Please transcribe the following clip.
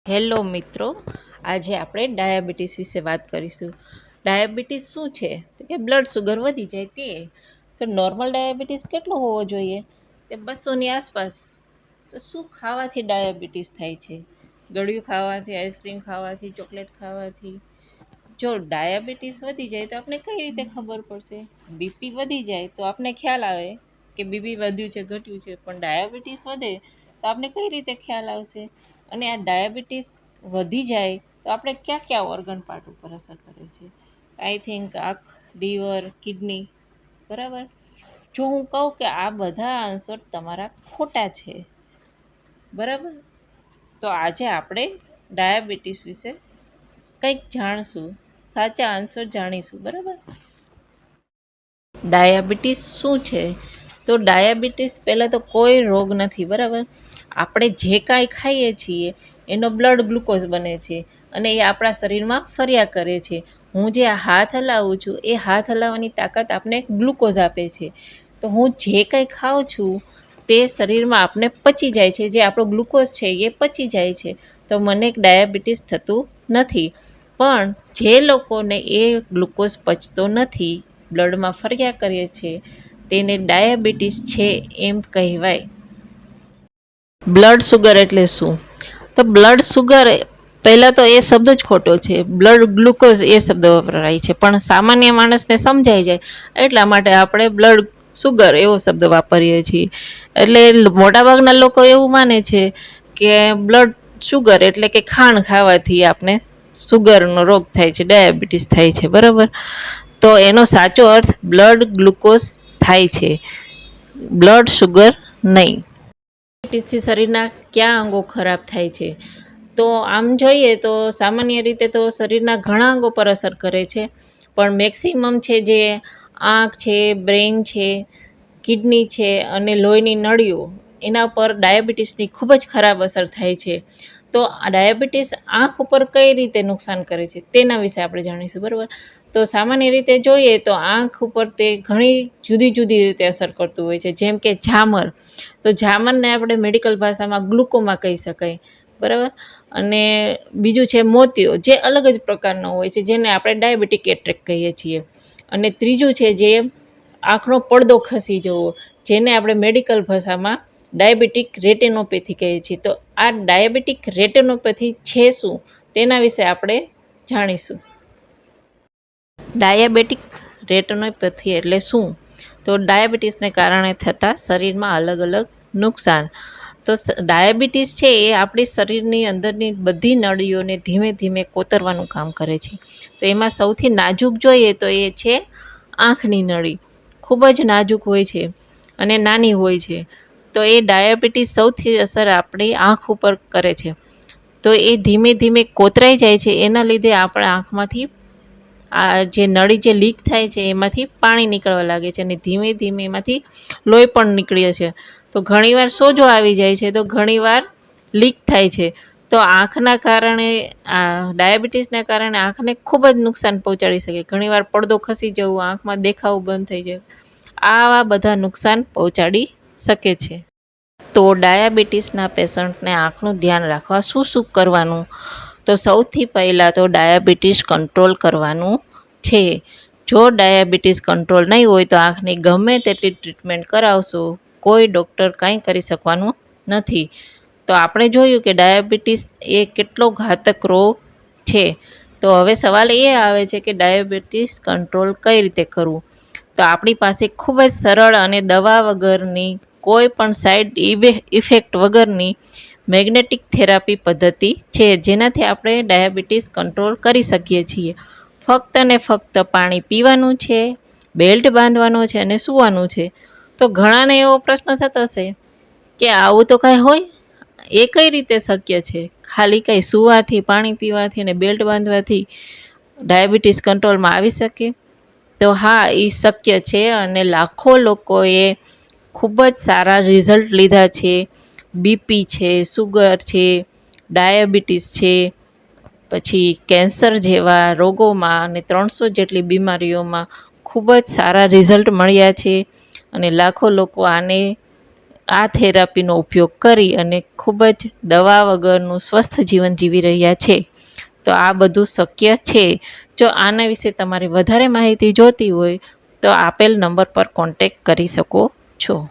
Hello મિત્રો, આજે આપણે ડાયાબિટીસ વિશે વાત કરીશું. ડાયાબિટીસ શું છે? તો કે બ્લડ સુગર વધી જાય તે. તો નોર્મલ ડાયાબિટીસ કેટલો હોવો જોઈએ? તે 200ની આસપાસ. તો શું ખાવાથી ડાયાબિટીસ થાય છે? ગળ્યું ખાવાથી, આઈસ્ક્રીમ ખાવાથી, ચોકલેટ ખાવાથી? જો ડાયાબિટીસ વધી જાય તો આપણે કઈ રીતે ખબર પડશે? બીપી વધી જાય તો આપણે ખ્યાલ આવે કે બીપી વધ્યું છે, ઘટ્યું છે. પણ ડાયાબિટીસ વધે તો આપણે કઈ રીતે ખ્યાલ આવશે? અને આ ડાયાબિટીસ વધી જાય તો આપણે ક્યાં ક્યાં ઓર્ગન પાર્ટ ઉપર અસર કરે છે? આઈ થિંક આંખ, લીવર, કિડની, બરાબર. જો હું કહું કે આ બધા આન્સર તમારા ખોટા છે, બરાબર, તો આજે આપણે ડાયાબિટીસ વિશે કંઈક જાણશું, સાચા આન્સર જાણીશું, બરાબર. ડાયાબિટીસ શું છે? તો ડાયાબિટીસ પહેલાં તો કોઈ રોગ નથી, બરાબર. આપણે જે કાંઈ ખાઈએ છીએ એનો બ્લડ ગ્લુકોઝ બને છે અને એ આપણા શરીરમાં ફર્યા કરે છે. હું જે આ હાથ હલાવું છું એ હાથ હલાવવાની તાકાત આપને ગ્લુકોઝ આપે છે. તો હું જે કંઈ ખાઉં છું તે શરીરમાં આપને પચી જાય છે, જે આપણો ગ્લુકોઝ છે એ પચી જાય છે. તો મને ડાયાબિટીસ થતું નથી. પણ જે લોકોને એ ગ્લુકોઝ પચતો નથી, બ્લડમાં ફર્યા કરે છે, તેને ડાયાબિટીસ છે એમ કહેવાય. બ્લડ સુગર એટલે શું? તો બ્લડ સુગર, પહેલાં તો એ શબ્દ જ ખોટો છે. બ્લડ ગ્લુકોઝ એ શબ્દ વપરાય છે, પણ સામાન્ય માણસને સમજાઈ જાય એટલા માટે આપણે બ્લડ સુગર એવો શબ્દ વાપરીએ છીએ. એટલે મોટાભાગના લોકો એવું માને છે કે બ્લડ સુગર એટલે કે ખાંડ ખાવાથી આપણે સુગરનો રોગ થાય છે, ડાયાબિટીસ થાય છે, બરાબર. તો એનો સાચો અર્થ બ્લડ ગ્લુકોઝ થાય છે, બ્લડ સુગર નહીં. ડાયાબિટીસથી શરીરના કયા અંગો ખરાબ થાય છે? તો આમ જોઈએ તો સામાન્ય રીતે તો શરીરના ઘણા અંગો પર અસર કરે છે, પણ મેક્સિમમ છે જે આંખ છે, બ્રેઇન છે, કિડની છે અને લોહીની નળીઓ, એના પર ડાયાબિટીસની ખૂબ જ ખરાબ અસર થાય છે. તો આ ડાયાબિટીસ આંખ ઉપર કઈ રીતે નુકસાન કરે છે તેના વિશે આપણે જાણીશું, બરાબર. તો સામાન્ય રીતે જોઈએ તો આંખ ઉપર તે ઘણી જુદી જુદી રીતે અસર કરતું હોય છે, જેમ કે ઝામર. તો ઝામરને આપણે મેડિકલ ભાષામાં ગ્લુકોમા કહી શકાય, બરાબર. અને બીજું છે મોતિયો, જે અલગ જ પ્રકારનો હોય છે, જેને આપણે ડાયાબિટીક એટ્રેક કહીએ છીએ. અને ત્રીજું છે જે આંખનો પડદો ખસી જવો, જેને આપણે મેડિકલ ભાષામાં ડાયાબિટીક રેટિનોપેથી કહીએ છીએ. તો આ ડાયાબિટીક રેટિનોપેથી છે શું તેના વિશે આપણે જાણીશું. ડાયાબિટીક રેટિનોપેથી એટલે શું? તો ડાયાબિટીસને કારણે થતા શરીરમાં અલગ અલગ નુકસાન. તો ડાયાબિટીસ છે એ આપણી શરીરની અંદરની બધી નળીઓને ધીમે ધીમે કોતરવાનું કામ કરે છે. તો એમાં સૌથી નાજુક જોઈએ તો એ છે આંખની નળી. ખૂબ જ નાજુક હોય છે અને નાની હોય છે. તો એ ડાયાબિટીસ સૌથી અસર આપણી આંખ ઉપર કરે છે. તો એ ધીમે ધીમે કોતરાઈ જાય છે, એના લીધે આપણા આંખમાંથી આ જે નળી જે લીક થાય છે એમાંથી પાણી નીકળવા લાગે છે અને ધીમે ધીમે એમાંથી લોહી પણ નીકળે છે. તો ઘણીવાર સોજો આવી જાય છે, તો ઘણીવાર લીક થાય છે. તો આંખના કારણે, આ ડાયાબિટીસના કારણે આંખને ખૂબ જ નુકસાન પહોંચાડી શકે. ઘણીવાર પડદો ખસી જવું, આંખમાં દેખાવું બંધ થઈ જાય, આવા બધા નુકસાન પહોંચાડી શકે છે. તો ડાયાબિટીસના પેશન્ટને આંખનું ધ્યાન રાખવા શું શું કરવાનું? તો સૌથી પહેલાં તો ડાયાબિટીસ કંટ્રોલ કરવાનું છે. જો ડાયાબિટીસ કંટ્રોલ નહીં હોય તો આંખની ગમે તેટલી ટ્રીટમેન્ટ કરાવશો, કોઈ ડૉક્ટર કંઈ કરી શકવાનું નથી. તો આપણે જોયું કે ડાયાબિટીસ એ કેટલો ઘાતક રોગ છે. તો હવે સવાલ એ આવે છે કે ડાયાબિટીસ કંટ્રોલ કઈ રીતે કરવું? તો આપણી પાસે ખૂબ જ સરળ અને દવા વગરની, કોઈ પણ સાઈડ ઇફેક્ટ વગરની મેગ્નેટિક થેરાપી પદ્ધતિ છે, જેનાથી આપણે ડાયાબિટીસ કંટ્રોલ કરી શકીએ છીએ. ફક્ત ને ફક્ત પાણી પીવાનું છે, બેલ્ટ બાંધવાનો છે અને સૂવાનું છે. તો ઘણાને એવો પ્રશ્ન થતો હશે કે આવું તો કાંઈ હોય, એ કઈ રીતે શક્ય છે? ખાલી કંઈ સૂવાથી, પાણી પીવાથી અને બેલ્ટ બાંધવાથી ડાયાબિટીસ કંટ્રોલમાં આવી શકે? તો હા, એ શક્ય છે અને લાખો લોકોએ ખૂબ જ સારા રિઝલ્ટ લીધા છે. બીપી છે, સુગર છે, ડાયાબિટીસ છે, પછી કેન્સર જેવા રોગોમાં અને 300 જેટલી બીમારીઓમાં ખૂબ જ સારા રિઝલ્ટ મળ્યા છે અને લાખો લોકો આને આ થેરાપીનો ઉપયોગ કરી અને ખૂબ જ દવા વગરનું સ્વસ્થ જીવન જીવી રહ્યા છે. તો આ બધું શક્ય છે. જો આના વિશે તમારે વધારે માહિતી જોતી હોય તો આપેલ નંબર પર કોન્ટેક્ટ કરી શકો છો.